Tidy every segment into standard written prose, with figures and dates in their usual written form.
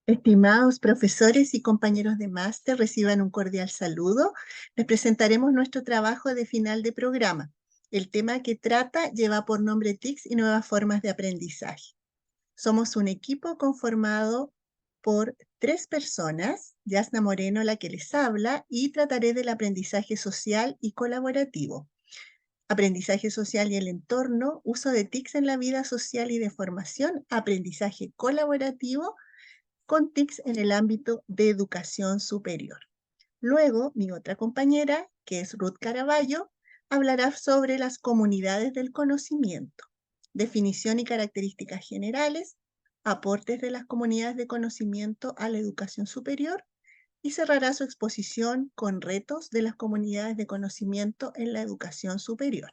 Estimados profesores y compañeros de máster, reciban un cordial saludo. Les presentaremos nuestro trabajo de final de programa. El tema que trata lleva por nombre TICs y nuevas formas de aprendizaje. Somos un equipo conformado por 3 personas, Yasna Moreno, la que les habla, y trataré del aprendizaje social y colaborativo. Aprendizaje social y el entorno, uso de TICs en la vida social y de formación, aprendizaje colaborativo, con TICs en el ámbito de educación superior. Luego, mi otra compañera, que es Ruth Caraballo, hablará sobre las comunidades del conocimiento, definición y características generales, aportes de las comunidades de conocimiento a la educación superior, y cerrará su exposición con retos de las comunidades de conocimiento en la educación superior.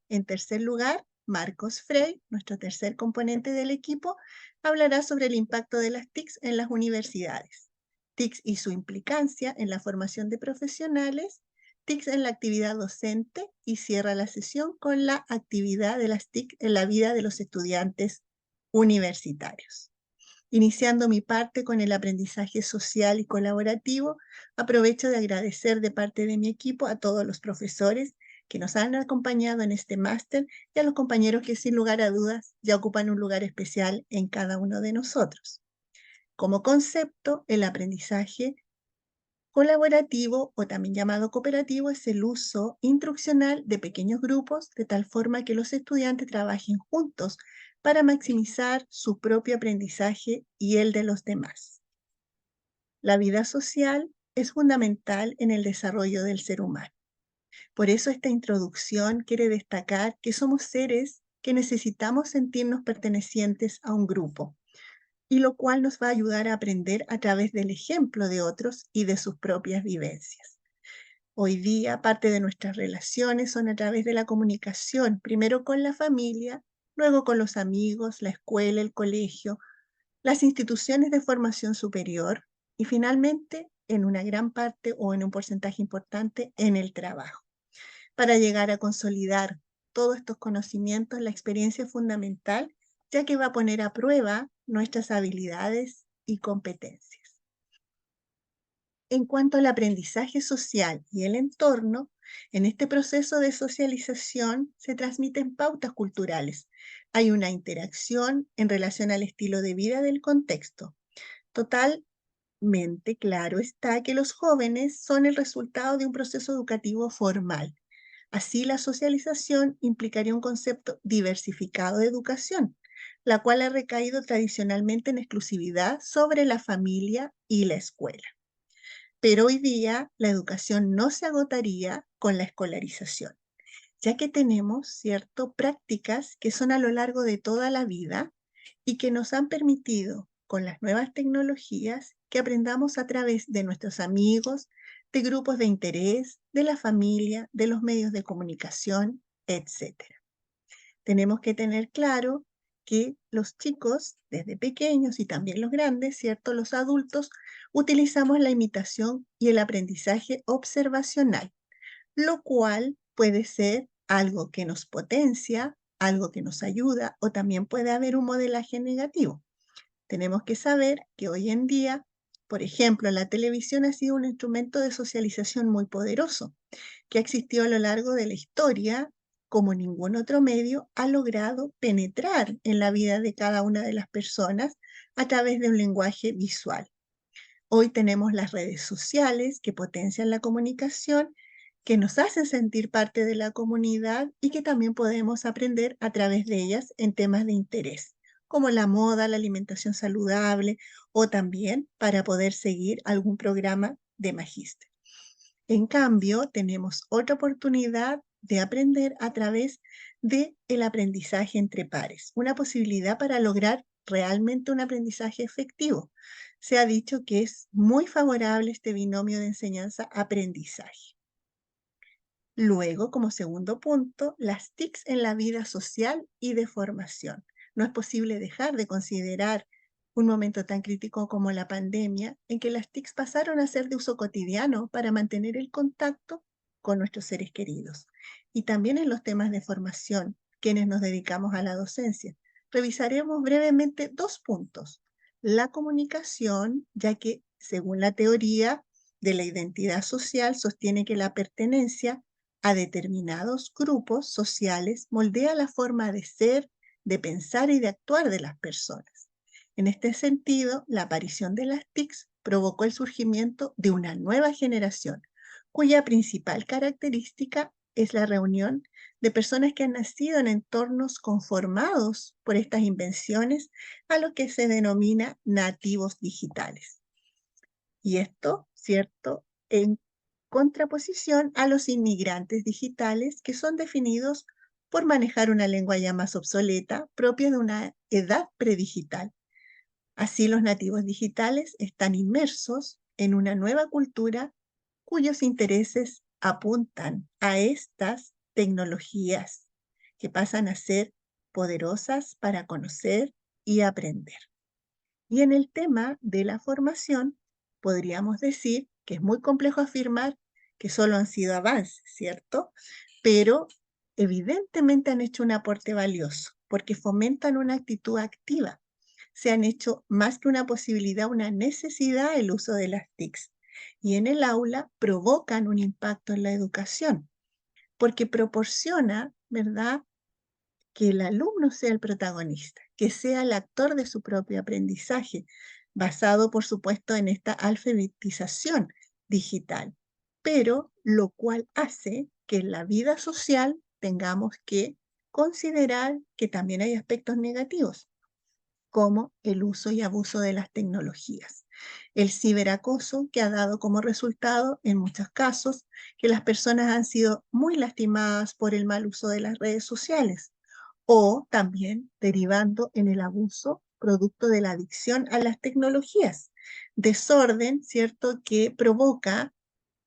En tercer lugar, Marcos Frey, nuestro tercer componente del equipo, hablará sobre el impacto de las TICs en las universidades, TICs y su implicancia en la formación de profesionales, TICs en la actividad docente, y cierra la sesión con la actividad de las TIC en la vida de los estudiantes universitarios. Iniciando mi parte con el aprendizaje social y colaborativo, aprovecho de agradecer de parte de mi equipo a todos los profesores que nos han acompañado en este máster y a los compañeros que sin lugar a dudas ya ocupan un lugar especial en cada uno de nosotros. Como concepto, el aprendizaje colaborativo, o también llamado cooperativo, es el uso instruccional de pequeños grupos de tal forma que los estudiantes trabajen juntos para maximizar su propio aprendizaje y el de los demás. La vida social es fundamental en el desarrollo del ser humano. Por eso esta introducción quiere destacar que somos seres que necesitamos sentirnos pertenecientes a un grupo, y lo cual nos va a ayudar a aprender a través del ejemplo de otros y de sus propias vivencias. Hoy día, parte de nuestras relaciones son a través de la comunicación, primero con la familia, luego con los amigos, la escuela, el colegio, las instituciones de formación superior y finalmente, en una gran parte o en un porcentaje importante, en el trabajo. Para llegar a consolidar todos estos conocimientos, la experiencia es fundamental, ya que va a poner a prueba nuestras habilidades y competencias. En cuanto al aprendizaje social y el entorno, en este proceso de socialización se transmiten pautas culturales. Hay una interacción en relación al estilo de vida del contexto. Totalmente claro está que los jóvenes son el resultado de un proceso educativo formal. Así, la socialización implicaría un concepto diversificado de educación, la cual ha recaído tradicionalmente en exclusividad sobre la familia y la escuela. Pero hoy día la educación no se agotaría con la escolarización, ya que tenemos, ¿cierto?, prácticas que son a lo largo de toda la vida y que nos han permitido, con las nuevas tecnologías, que aprendamos a través de nuestros amigos, de grupos de interés, de la familia, de los medios de comunicación, etcétera. Tenemos que tener claro que los chicos, desde pequeños y también los grandes, ¿cierto? Los adultos, utilizamos la imitación y el aprendizaje observacional, lo cual puede ser algo que nos potencia, algo que nos ayuda, o también puede haber un modelaje negativo. Tenemos que saber que hoy en día, por ejemplo, la televisión ha sido un instrumento de socialización muy poderoso, que ha existido a lo largo de la historia, como ningún otro medio ha logrado penetrar en la vida de cada una de las personas a través de un lenguaje visual. Hoy tenemos las redes sociales que potencian la comunicación, que nos hacen sentir parte de la comunidad y que también podemos aprender a través de ellas en temas de interés, como la moda, la alimentación saludable, o también para poder seguir algún programa de magíster. En cambio, tenemos otra oportunidad de aprender a través del aprendizaje entre pares, una posibilidad para lograr realmente un aprendizaje efectivo. Se ha dicho que es muy favorable este binomio de enseñanza-aprendizaje. Luego, como segundo punto, las TICs en la vida social y de formación. No es posible dejar de considerar un momento tan crítico como la pandemia, en que las TICs pasaron a ser de uso cotidiano para mantener el contacto con nuestros seres queridos. Y también en los temas de formación, quienes nos dedicamos a la docencia. Revisaremos brevemente 2 puntos: la comunicación, ya que, según la teoría de la identidad social, sostiene que la pertenencia a determinados grupos sociales moldea la forma de ser, de pensar y de actuar de las personas. En este sentido, la aparición de las TICs provocó el surgimiento de una nueva generación, cuya principal característica es la reunión de personas que han nacido en entornos conformados por estas invenciones, a lo que se denomina nativos digitales. Y esto, ¿cierto?, en contraposición a los inmigrantes digitales, que son definidos por manejar una lengua ya más obsoleta, propia de una edad predigital. Así, los nativos digitales están inmersos en una nueva cultura cuyos intereses apuntan a estas tecnologías que pasan a ser poderosas para conocer y aprender. Y en el tema de la formación, podríamos decir que es muy complejo afirmar que solo han sido avances, ¿cierto? Pero evidentemente han hecho un aporte valioso porque fomentan una actitud activa. Se han hecho más que una posibilidad, una necesidad el uso de las TICs. Y en el aula provocan un impacto en la educación porque proporciona, ¿verdad?, que el alumno sea el protagonista, que sea el actor de su propio aprendizaje, basado, por supuesto, en esta alfabetización digital, pero lo cual hace que en la vida social tengamos que considerar que también hay aspectos negativos, como el uso y abuso de las tecnologías. El ciberacoso, que ha dado como resultado, en muchos casos, que las personas han sido muy lastimadas por el mal uso de las redes sociales, o también derivando en el abuso producto de la adicción a las tecnologías. Desorden, ¿cierto?, que provoca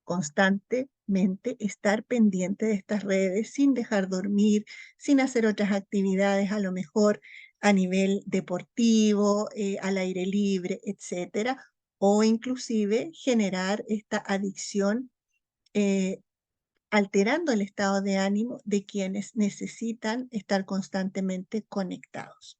constantemente estar pendiente de estas redes sin dejar dormir, sin hacer otras actividades, a lo mejor a nivel deportivo, al aire libre, etcétera, o inclusive generar esta adicción, eh, alterando el estado de ánimo de quienes necesitan estar constantemente conectados.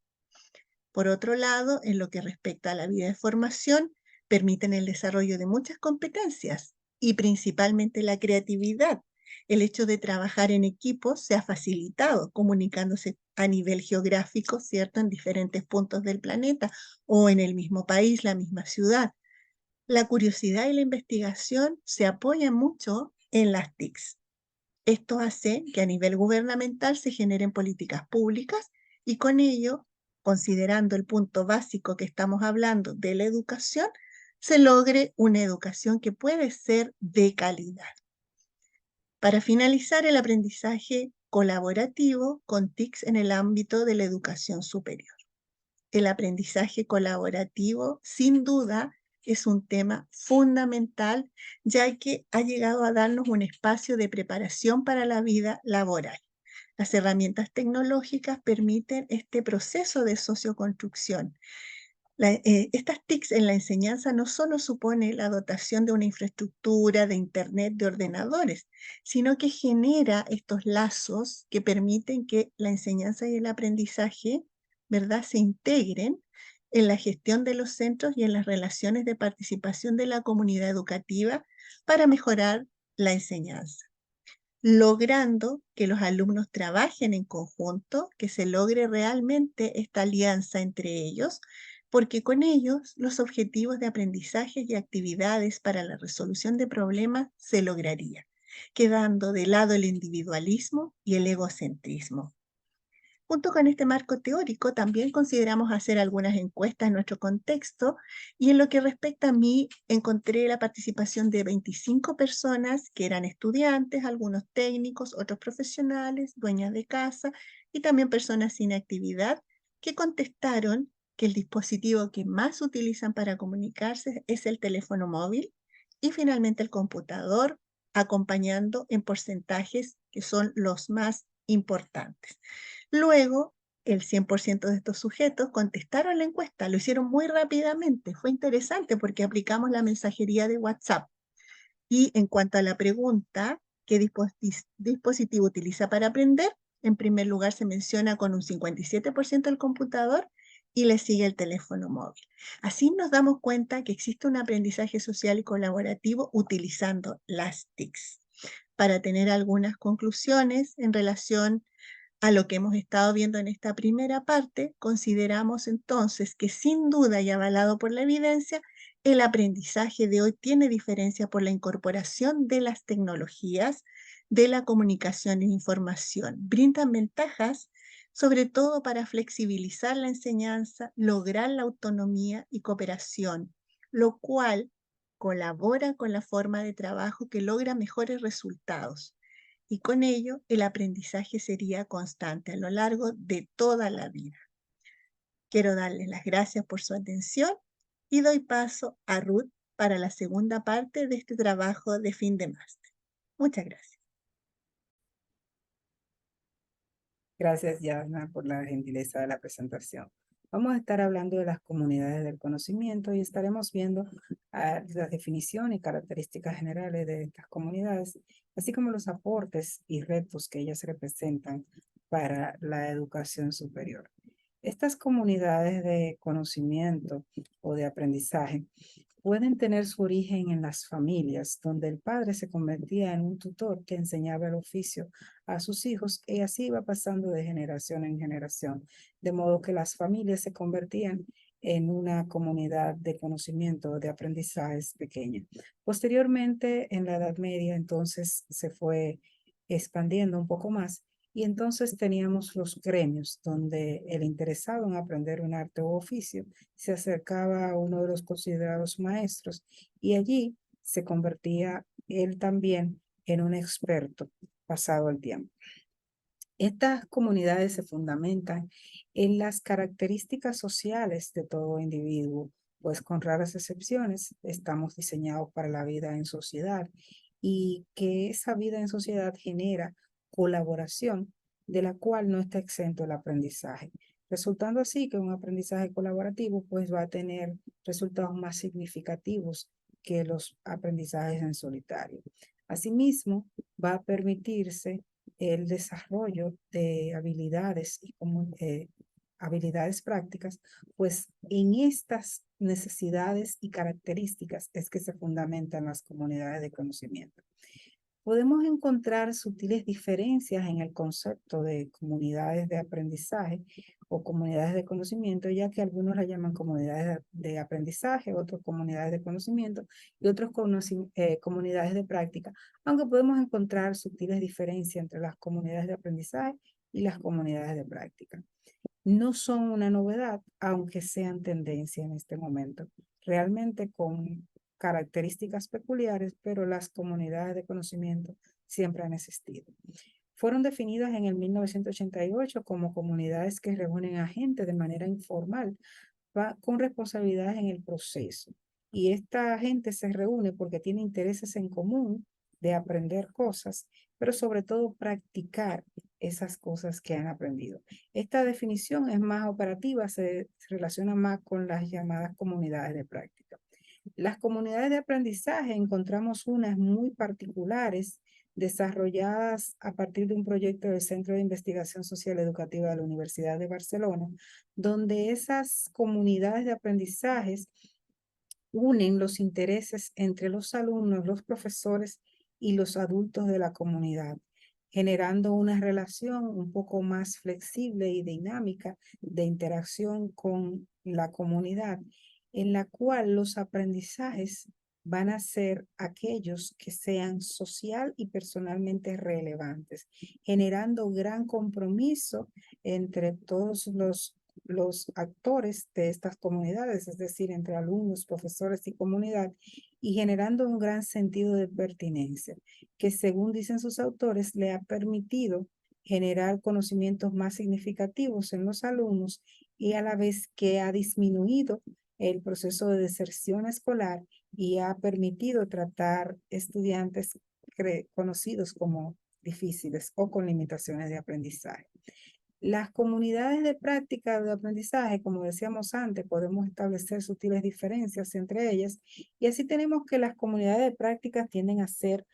Por otro lado, en lo que respecta a la vida de formación, permiten el desarrollo de muchas competencias y principalmente la creatividad. El hecho de trabajar en equipo se ha facilitado comunicándose a nivel geográfico, ¿cierto?, en diferentes puntos del planeta o en el mismo país, la misma ciudad. La curiosidad y la investigación se apoyan mucho en las TICs. Esto hace que a nivel gubernamental se generen políticas públicas y con ello, considerando el punto básico que estamos hablando de la educación, se logre una educación que puede ser de calidad. Para finalizar, el aprendizaje colaborativo con TICs en el ámbito de la educación superior. El aprendizaje colaborativo, sin duda, es un tema fundamental, ya que ha llegado a darnos un espacio de preparación para la vida laboral. Las herramientas tecnológicas permiten este proceso de socioconstrucción. Estas TICs en la enseñanza no solo supone la dotación de una infraestructura de Internet, de ordenadores, sino que genera estos lazos que permiten que la enseñanza y el aprendizaje, ¿verdad?, se integren en la gestión de los centros y en las relaciones de participación de la comunidad educativa para mejorar la enseñanza, logrando que los alumnos trabajen en conjunto, que se logre realmente esta alianza entre ellos, porque con ellos los objetivos de aprendizaje y actividades para la resolución de problemas se lograrían, quedando de lado el individualismo y el egocentrismo. Junto con este marco teórico, también consideramos hacer algunas encuestas en nuestro contexto y en lo que respecta a mí, encontré la participación de 25 personas que eran estudiantes, algunos técnicos, otros profesionales, dueñas de casa y también personas sin actividad que contestaron que el dispositivo que más utilizan para comunicarse es el teléfono móvil y finalmente el computador, acompañando en porcentajes que son los más importantes. Luego, el 100% de estos sujetos contestaron la encuesta, lo hicieron muy rápidamente. Fue interesante porque aplicamos la mensajería de WhatsApp. Y en cuanto a la pregunta, ¿qué dispositivo utiliza para aprender? En primer lugar se menciona con un 57% el computador y le sigue el teléfono móvil. Así nos damos cuenta que existe un aprendizaje social y colaborativo utilizando las TICs. Para tener algunas conclusiones en relación a lo que hemos estado viendo en esta primera parte, consideramos entonces que sin duda y avalado por la evidencia, el aprendizaje de hoy tiene diferencia por la incorporación de las tecnologías, de la comunicación e información. Brindan ventajas, sobre todo para flexibilizar la enseñanza, lograr la autonomía y cooperación, lo cual colabora con la forma de trabajo que logra mejores resultados y con ello el aprendizaje sería constante a lo largo de toda la vida. Quiero darles las gracias por su atención y doy paso a Ruth para la segunda parte de este trabajo de fin de máster. Muchas gracias. Gracias, Yasna, por la gentileza de la presentación. Vamos a estar hablando de las comunidades del conocimiento y estaremos viendo las definiciones y características generales de estas comunidades, así como los aportes y retos que ellas representan para la educación superior. Estas comunidades de conocimiento o de aprendizaje pueden tener su origen en las familias, donde el padre se convertía en un tutor que enseñaba el oficio a sus hijos y así iba pasando de generación en generación, de modo que las familias se convertían en una comunidad de conocimiento, de aprendizajes pequeña. Posteriormente, en la Edad Media, entonces se fue expandiendo un poco más y entonces teníamos los gremios, donde el interesado en aprender un arte o oficio se acercaba a uno de los considerados maestros y allí se convertía él también en un experto pasado el tiempo. Estas comunidades se fundamentan en las características sociales de todo individuo, pues con raras excepciones estamos diseñados para la vida en sociedad y que esa vida en sociedad genera colaboración de la cual no está exento el aprendizaje, resultando así que un aprendizaje colaborativo pues va a tener resultados más significativos que los aprendizajes en solitario. Asimismo, va a permitirse el desarrollo de habilidades y habilidades prácticas, pues en estas necesidades y características es que se fundamentan las comunidades de conocimiento. Podemos encontrar sutiles diferencias en el concepto de comunidades de aprendizaje o comunidades de conocimiento, ya que algunos la llaman comunidades de aprendizaje, otros comunidades de conocimiento y otros comunidades de práctica, aunque podemos encontrar sutiles diferencias entre las comunidades de aprendizaje y las comunidades de práctica. No son una novedad, aunque sean tendencia en este momento. Realmente con características peculiares, pero las comunidades de conocimiento siempre han existido. Fueron definidas en el 1988 como comunidades que reúnen a gente de manera informal con responsabilidades en el proceso. Y esta gente se reúne porque tiene intereses en común de aprender cosas, pero sobre todo practicar esas cosas que han aprendido. Esta definición es más operativa, se relaciona más con las llamadas comunidades de práctica. Las comunidades de aprendizaje encontramos unas muy particulares desarrolladas a partir de un proyecto del Centro de Investigación Social Educativa de la Universidad de Barcelona, donde esas comunidades de aprendizajes unen los intereses entre los alumnos, los profesores y los adultos de la comunidad, generando una relación un poco más flexible y dinámica de interacción con la comunidad, en la cual los aprendizajes van a ser aquellos que sean social y personalmente relevantes, generando gran compromiso entre todos los actores de estas comunidades, es decir, entre alumnos, profesores y comunidad, y generando un gran sentido de pertinencia, que según dicen sus autores, le ha permitido generar conocimientos más significativos en los alumnos y a la vez que ha disminuido el proceso de deserción escolar y ha permitido tratar estudiantes conocidos como difíciles o con limitaciones de aprendizaje. Las comunidades de práctica de aprendizaje, como decíamos antes, podemos establecer sutiles diferencias entre ellas y así tenemos que las comunidades de práctica tienden a ser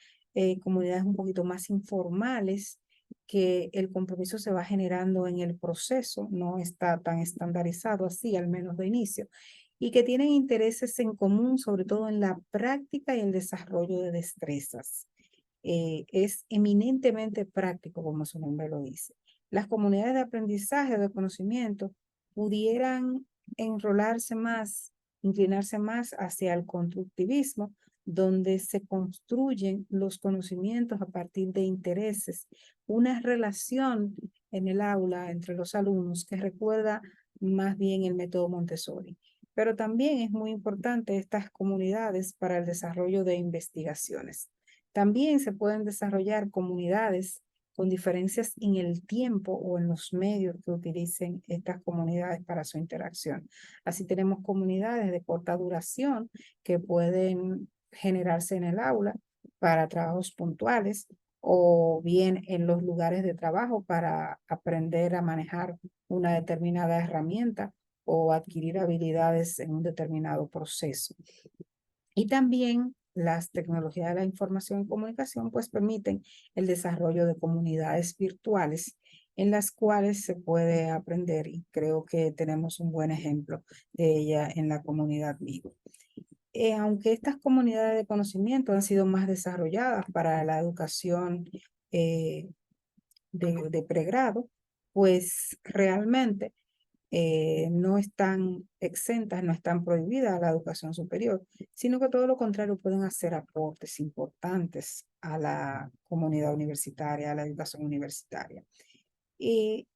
comunidades un poquito más informales que el compromiso se va generando en el proceso, no está tan estandarizado así, al menos de inicio, y que tienen intereses en común, sobre todo en la práctica y el desarrollo de destrezas. Es eminentemente práctico, como su nombre lo dice. Las comunidades de aprendizaje o de conocimiento pudieran enrolarse más, inclinarse más hacia el constructivismo, donde se construyen los conocimientos a partir de intereses, una relación en el aula entre los alumnos que recuerda más bien el método Montessori. Pero también es muy importante estas comunidades para el desarrollo de investigaciones. También se pueden desarrollar comunidades con diferencias en el tiempo o en los medios que utilicen estas comunidades para su interacción. Así tenemos comunidades de corta duración que pueden generarse en el aula para trabajos puntuales o bien en los lugares de trabajo para aprender a manejar una determinada herramienta o adquirir habilidades en un determinado proceso. Y también las tecnologías de la información y comunicación pues permiten el desarrollo de comunidades virtuales en las cuales se puede aprender y creo que tenemos un buen ejemplo de ella en la comunidad Vigo. Aunque estas comunidades de conocimiento han sido más desarrolladas para la educación eh, de pregrado, pues realmente no están exentas, no están prohibidas a la educación superior, sino que todo lo contrario pueden hacer aportes importantes a la comunidad universitaria, a la educación universitaria. Y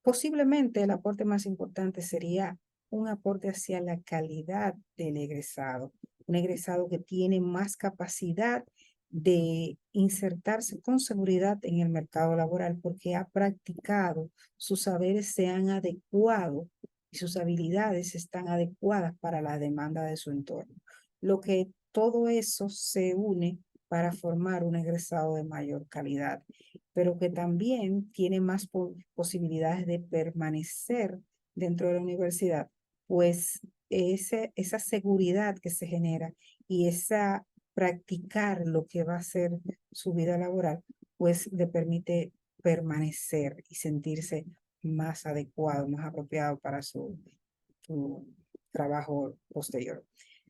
posiblemente el aporte más importante sería un aporte hacia la calidad del egresado, un egresado que tiene más capacidad de insertarse con seguridad en el mercado laboral porque ha practicado, sus saberes se han adecuado y sus habilidades están adecuadas para la demanda de su entorno. Lo que todo eso se une para formar un egresado de mayor calidad, pero que también tiene más posibilidades de permanecer dentro de la universidad, pues esa seguridad que se genera y esa practicar lo que va a ser su vida laboral, pues le permite permanecer y sentirse más adecuado, más apropiado para su trabajo posterior.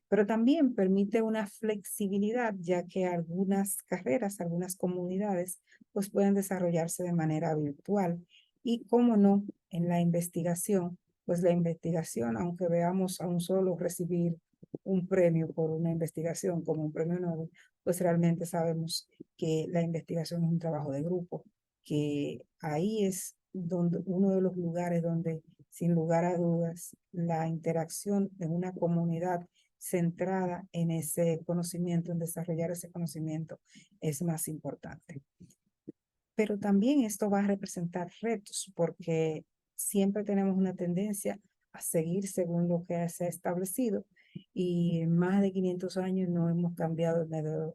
Pero también permite una flexibilidad, ya que algunas carreras, algunas comunidades, pues pueden desarrollarse de manera virtual. Y cómo no, en la investigación, pues la investigación, aunque veamos a un solo recibir un premio por una investigación como un premio Nobel, pues realmente sabemos que la investigación es un trabajo de grupo, que ahí es donde uno de los lugares donde, sin lugar a dudas, la interacción de una comunidad centrada en ese conocimiento, en desarrollar ese conocimiento, es más importante. Pero también esto va a representar retos porque siempre tenemos una tendencia a seguir según lo que se ha establecido y en más de 500 años no hemos cambiado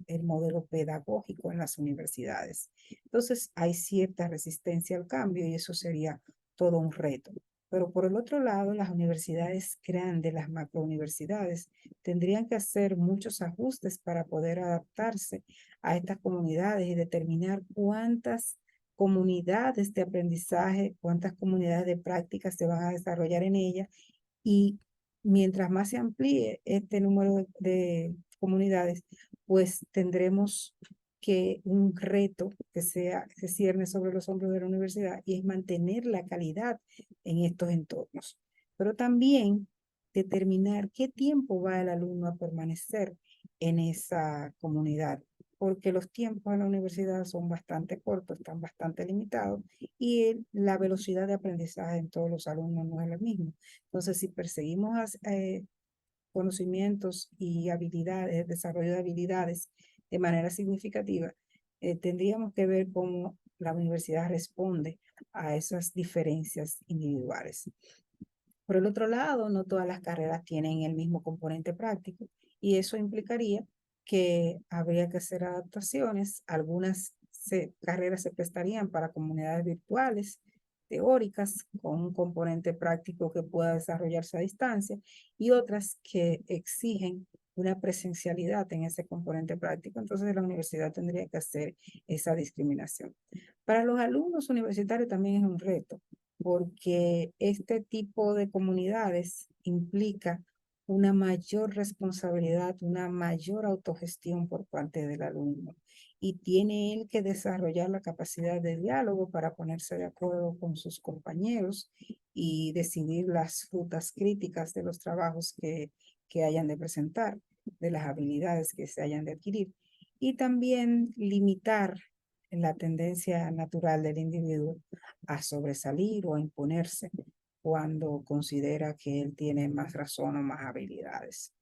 el modelo pedagógico en las universidades. Entonces hay cierta resistencia al cambio y eso sería todo un reto. Pero por el otro lado, las universidades grandes, las macrouniversidades, tendrían que hacer muchos ajustes para poder adaptarse a estas comunidades y determinar cuántas comunidades de aprendizaje, cuántas comunidades de práctica se van a desarrollar en ellas y mientras más se amplíe este número de comunidades, pues tendremos que un reto que se cierne sobre los hombros de la universidad y es mantener la calidad en estos entornos. Pero también determinar qué tiempo va el alumno a permanecer en esa comunidad, porque los tiempos en la universidad son bastante cortos, están bastante limitados y la velocidad de aprendizaje en todos los alumnos no es la misma. Entonces, si perseguimos conocimientos y habilidades, desarrollo de habilidades de manera significativa, tendríamos que ver cómo la universidad responde a esas diferencias individuales. Por el otro lado, no todas las carreras tienen el mismo componente práctico y eso implicaría que habría que hacer adaptaciones. Algunas carreras se prestarían para comunidades virtuales, teóricas, con un componente práctico que pueda desarrollarse a distancia y otras que exigen una presencialidad en ese componente práctico, entonces la universidad tendría que hacer esa discriminación. Para los alumnos universitarios también es un reto, porque este tipo de comunidades implica una mayor responsabilidad, una mayor autogestión por parte del alumno. Y tiene él que desarrollar la capacidad de diálogo para ponerse de acuerdo con sus compañeros y decidir las rutas críticas de los trabajos que hayan de presentar, de las habilidades que se hayan de adquirir. Y también limitar la tendencia natural del individuo a sobresalir o a imponerse cuando considera que él tiene más razón o más habilidades.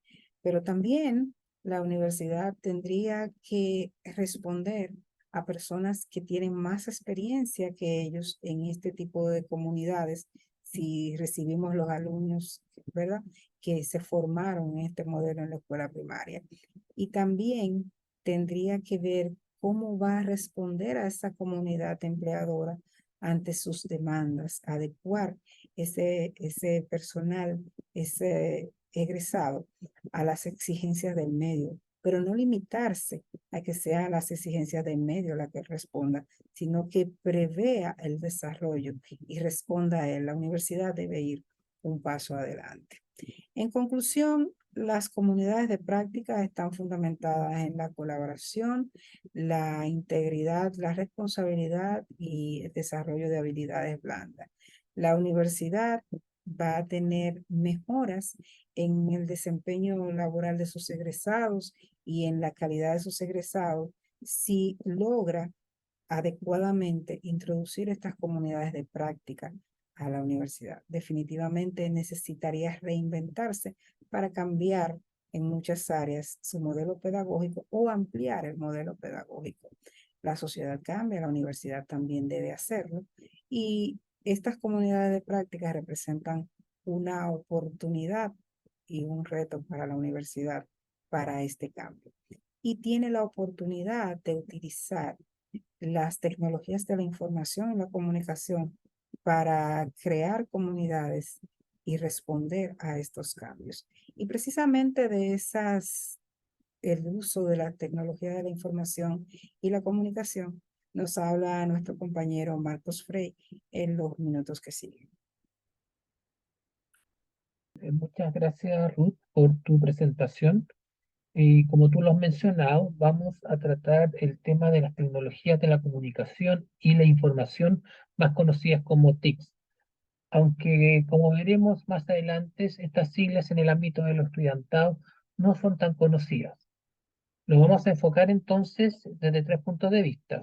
Pero también la universidad tendría que responder a personas que tienen más experiencia que ellos en este tipo de comunidades, si recibimos los alumnos, ¿verdad?, que se formaron en este modelo en la escuela primaria. Y también tendría que ver cómo va a responder a esa comunidad empleadora ante sus demandas, adecuar ese personal, ese egresado a las exigencias del medio, pero no limitarse a que sean las exigencias del medio la que responda, sino que prevea el desarrollo y responda a él. La universidad debe ir un paso adelante. En conclusión, las comunidades de práctica están fundamentadas en la colaboración, la integridad, la responsabilidad y el desarrollo de habilidades blandas. La universidad va a tener mejoras en el desempeño laboral de sus egresados y en la calidad de sus egresados si logra adecuadamente introducir estas comunidades de práctica a la universidad. Definitivamente necesitaría reinventarse para cambiar en muchas áreas su modelo pedagógico o ampliar el modelo pedagógico. La sociedad cambia, la universidad también debe hacerlo y estas comunidades de práctica representan una oportunidad y un reto para la universidad para este cambio. Y tiene la oportunidad de utilizar las tecnologías de la información y la comunicación para crear comunidades y responder a estos cambios. Y precisamente de el uso de la tecnología de la información y la comunicación nos habla nuestro compañero Marcos Frey en los minutos que siguen. Muchas gracias, Ruth, por tu presentación. Y como tú lo has mencionado, vamos a tratar el tema de las tecnologías de la comunicación y la información, más conocidas como TICs. Aunque, como veremos más adelante, estas siglas en el ámbito de los estudiantado no son tan conocidas. Lo vamos a enfocar entonces desde tres puntos de vista.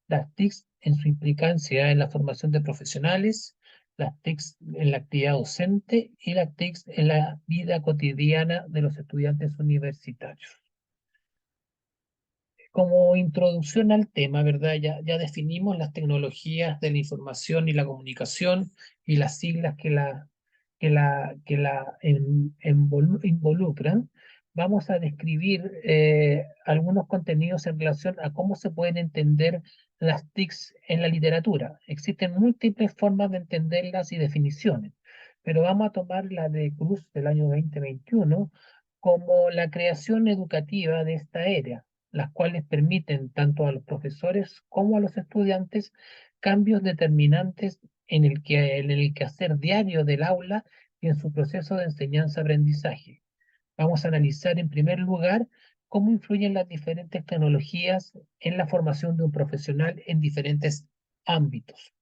Las TICs en su implicancia en la formación de profesionales, las TICs en la actividad docente y las TICs en la vida cotidiana de los estudiantes universitarios. Como introducción al tema, ¿verdad? Ya definimos las tecnologías de la información y la comunicación y las siglas que la involucran. Vamos a describir algunos contenidos en relación a cómo se pueden entender las TICs en la literatura. Existen múltiples formas de entenderlas y definiciones, pero vamos a tomar la de Cruz del año 2021 como la creación educativa de esta era, las cuales permiten tanto a los profesores como a los estudiantes cambios determinantes en el quehacer diario del aula y en su proceso de enseñanza-aprendizaje. Vamos a analizar en primer lugar cómo influyen las diferentes tecnologías en la formación de un profesional en diferentes ámbitos.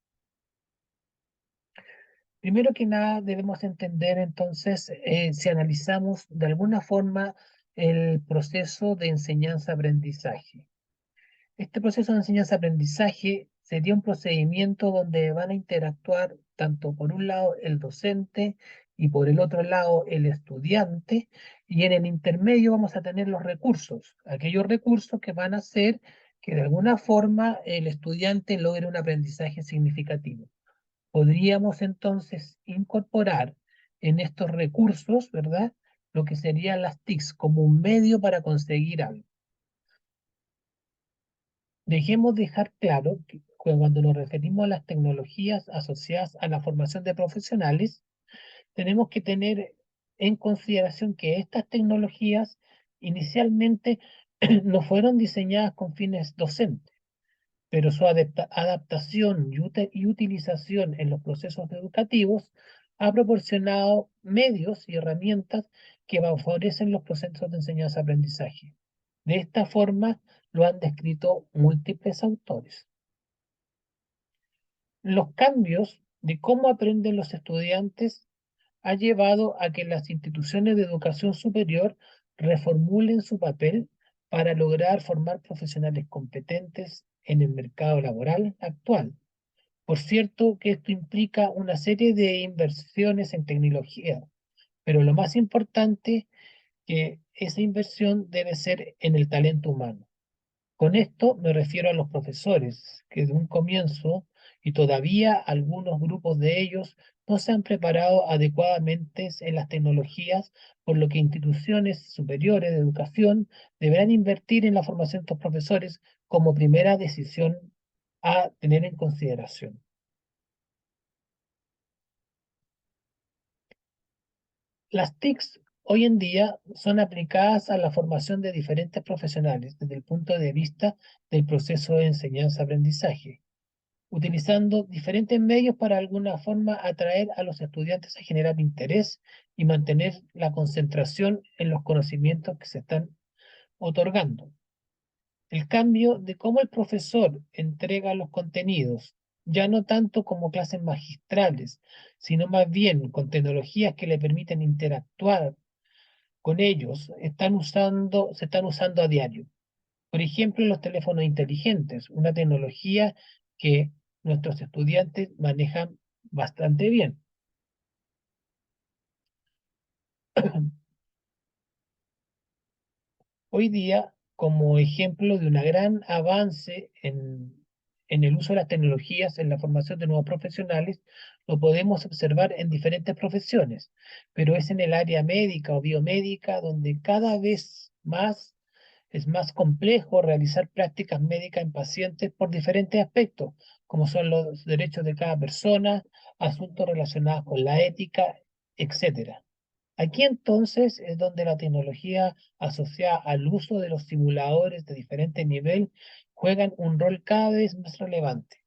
Primero que nada, debemos entender entonces, si analizamos de alguna forma el proceso de enseñanza-aprendizaje. Este proceso de enseñanza-aprendizaje sería un procedimiento donde van a interactuar tanto por un lado el docente y por el otro lado el estudiante, y en el intermedio vamos a tener los recursos, aquellos recursos que van a hacer que de alguna forma el estudiante logre un aprendizaje significativo. Podríamos entonces incorporar en estos recursos, ¿verdad?, lo que serían las TICs como un medio para conseguir algo. Dejemos dejar claro que cuando nos referimos a las tecnologías asociadas a la formación de profesionales, tenemos que tener en consideración que estas tecnologías inicialmente no fueron diseñadas con fines docentes, pero su adaptación y utilización en los procesos educativos ha proporcionado medios y herramientas que favorecen los procesos de enseñanza-aprendizaje. De esta forma lo han descrito múltiples autores. Los cambios de cómo aprenden los estudiantes ha llevado a que las instituciones de educación superior reformulen su papel para lograr formar profesionales competentes en el mercado laboral actual. Por cierto que esto implica una serie de inversiones en tecnología, pero lo más importante que esa inversión debe ser en el talento humano. Con esto me refiero a los profesores, que de un comienzo y todavía algunos grupos de ellos no se han preparado adecuadamente en las tecnologías, por lo que instituciones superiores de educación deberán invertir en la formación de estos profesores como primera decisión a tener en consideración. Las TICs hoy en día son aplicadas a la formación de diferentes profesionales desde el punto de vista del proceso de enseñanza-aprendizaje, utilizando diferentes medios para de alguna forma atraer a los estudiantes a generar interés y mantener la concentración en los conocimientos que se están otorgando. El cambio de cómo el profesor entrega los contenidos, ya no tanto como clases magistrales, sino más bien con tecnologías que le permiten interactuar con ellos, se están usando a diario. Por ejemplo, los teléfonos inteligentes, una tecnología que nuestros estudiantes manejan bastante bien. Hoy día, como ejemplo de un gran avance en el uso de las tecnologías en la formación de nuevos profesionales, lo podemos observar en diferentes profesiones, pero es en el área médica o biomédica donde cada vez más es más complejo realizar prácticas médicas en pacientes por diferentes aspectos, como son los derechos de cada persona, asuntos relacionados con la ética, etcétera. Aquí entonces es donde la tecnología asociada al uso de los simuladores de diferente nivel juegan un rol cada vez más relevante.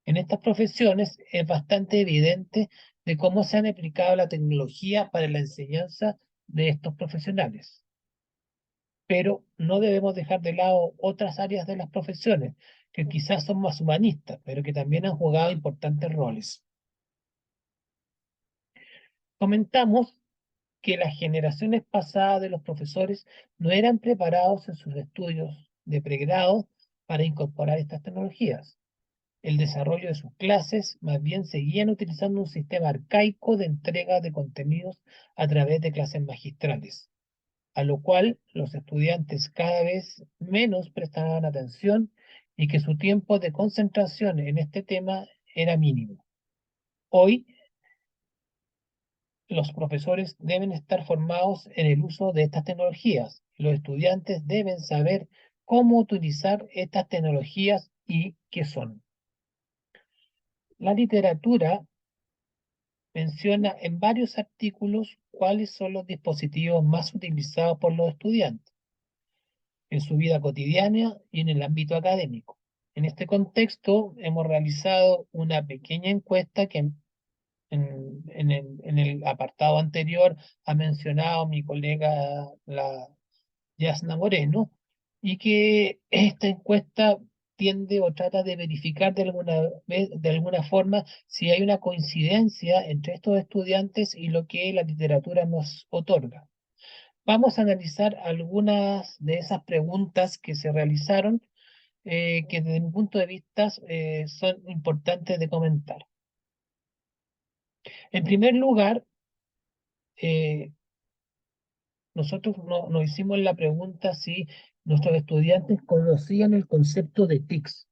En estas profesiones es bastante evidente de cómo se han aplicado la tecnología para la enseñanza de estos profesionales. Pero no debemos dejar de lado otras áreas de las profesiones que quizás son más humanistas, pero que también han jugado importantes roles. Comentamos que las generaciones pasadas de los profesores no eran preparados en sus estudios de pregrado para incorporar estas tecnologías. El desarrollo de sus clases más bien seguían utilizando un sistema arcaico de entrega de contenidos a través de clases magistrales, a lo cual los estudiantes cada vez menos prestaban atención y que su tiempo de concentración en este tema era mínimo. Hoy, los profesores deben estar formados en el uso de estas tecnologías. Los estudiantes deben saber cómo utilizar estas tecnologías y qué son. La literatura menciona en varios artículos cuáles son los dispositivos más utilizados por los estudiantes en su vida cotidiana y en el ámbito académico. En este contexto, hemos realizado una pequeña encuesta que en el apartado anterior ha mencionado mi colega la Yasna Moreno, y que esta encuesta tiende o trata de verificar de alguna forma si hay una coincidencia entre estos estudiantes y lo que la literatura nos otorga. Vamos a analizar algunas de esas preguntas que se realizaron, que desde mi punto de vista son importantes de comentar. En primer lugar, nosotros nos hicimos la pregunta si nuestros estudiantes conocían el concepto de TICS.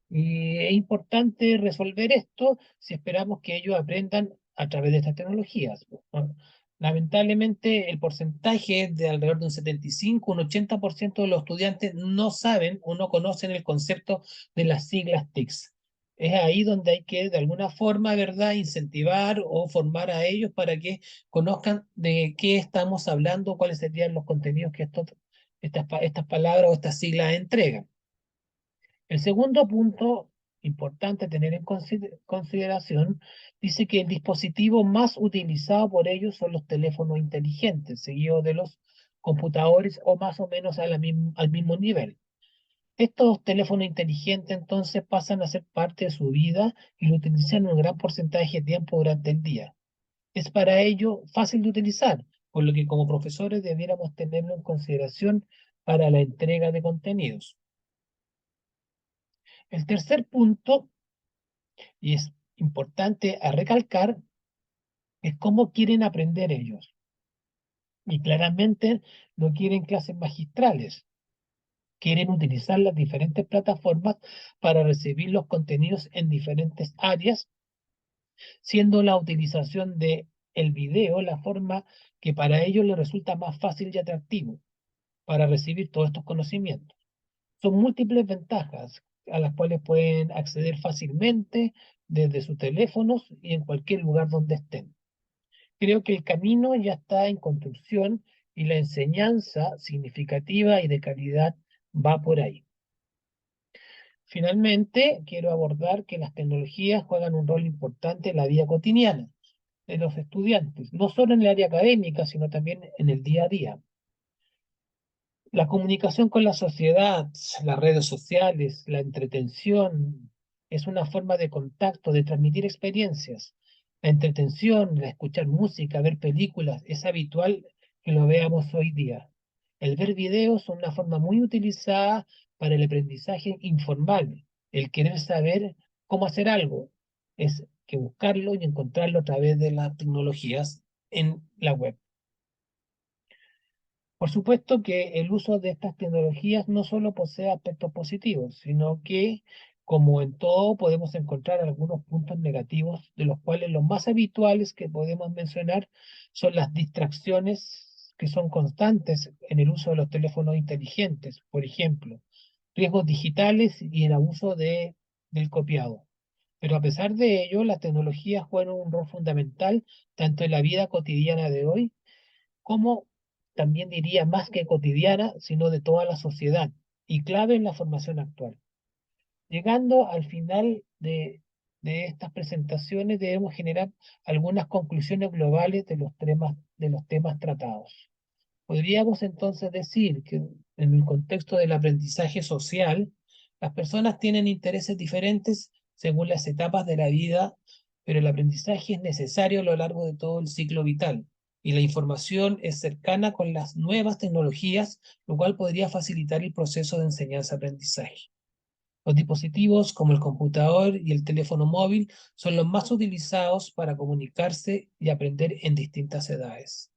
Y es importante resolver esto si esperamos que ellos aprendan a través de estas tecnologías. Bueno, lamentablemente, el porcentaje es de alrededor de un 75, un 80% de los estudiantes no saben o no conocen el concepto de las siglas TICS. Es ahí donde hay que, de alguna forma, ¿verdad?, incentivar o formar a ellos para que conozcan de qué estamos hablando, cuáles serían los contenidos que estas palabras o estas siglas entregan. El segundo punto importante a tener en consideración dice que el dispositivo más utilizado por ellos son los teléfonos inteligentes, seguidos de los computadores o más o menos al mismo nivel. Estos teléfonos inteligentes entonces pasan a ser parte de su vida y lo utilizan un gran porcentaje de tiempo durante el día. Es para ello fácil de utilizar, por lo que como profesores debiéramos tenerlo en consideración para la entrega de contenidos. El tercer punto, y es importante a recalcar, es cómo quieren aprender ellos. Y claramente no quieren clases magistrales, quieren utilizar las diferentes plataformas para recibir los contenidos en diferentes áreas, siendo la utilización de el video la forma que para ellos les resulta más fácil y atractivo para recibir todos estos conocimientos. Son múltiples ventajas a las cuales pueden acceder fácilmente desde sus teléfonos y en cualquier lugar donde estén. Creo que el camino ya está en construcción y la enseñanza significativa y de calidad va por ahí. Finalmente, quiero abordar que las tecnologías juegan un rol importante en la vida cotidiana de los estudiantes, no solo en el área académica, sino también en el día a día. La comunicación con la sociedad, las redes sociales, la entretención, es una forma de contacto, de transmitir experiencias. La entretención, la escuchar música, ver películas, es habitual que lo veamos hoy día. El ver videos es una forma muy utilizada para el aprendizaje informal. El querer saber cómo hacer algo es que buscarlo y encontrarlo a través de las tecnologías en la web. Por supuesto que el uso de estas tecnologías no solo posee aspectos positivos, sino que, como en todo, podemos encontrar algunos puntos negativos, de los cuales los más habituales que podemos mencionar son las distracciones que son constantes en el uso de los teléfonos inteligentes, por ejemplo, riesgos digitales y el abuso del copiado. Pero a pesar de ello, las tecnologías juegan un rol fundamental tanto en la vida cotidiana de hoy como también diría más que cotidiana, sino de toda la sociedad y clave en la formación actual. Llegando al final de estas presentaciones, debemos generar algunas conclusiones globales de los temas tratados. Podríamos entonces decir que en el contexto del aprendizaje social, las personas tienen intereses diferentes según las etapas de la vida, pero el aprendizaje es necesario a lo largo de todo el ciclo vital y la información es cercana con las nuevas tecnologías, lo cual podría facilitar el proceso de enseñanza-aprendizaje. Los dispositivos como el computador y el teléfono móvil son los más utilizados para comunicarse y aprender en distintas edades.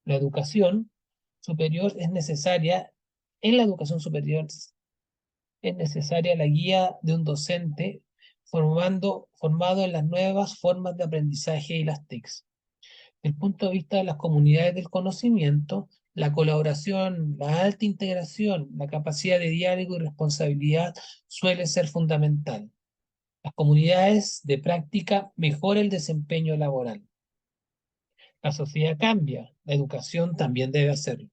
La educación superior es necesaria, en la educación superior es necesaria la guía de un docente formado en las nuevas formas de aprendizaje y las TICs. Desde el punto de vista de las comunidades del conocimiento, la colaboración, la alta integración, la capacidad de diálogo y responsabilidad suele ser fundamental. Las comunidades de práctica mejoran el desempeño laboral. La sociedad cambia, la educación también debe hacerlo.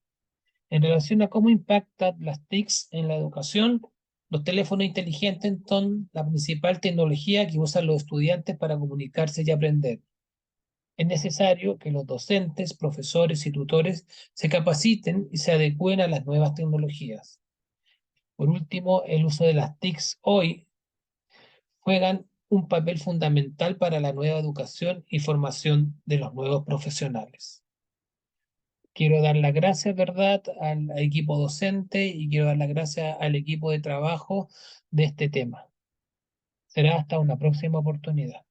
En relación a cómo impactan las TICs en la educación, los teléfonos inteligentes son la principal tecnología que usan los estudiantes para comunicarse y aprender. Es necesario que los docentes, profesores y tutores se capaciten y se adecúen a las nuevas tecnologías. Por último, el uso de las TICs hoy juegan un papel fundamental para la nueva educación y formación de los nuevos profesionales. Quiero dar las gracias, ¿verdad?, al equipo docente y quiero dar las gracias al equipo de trabajo de este tema. Será hasta una próxima oportunidad.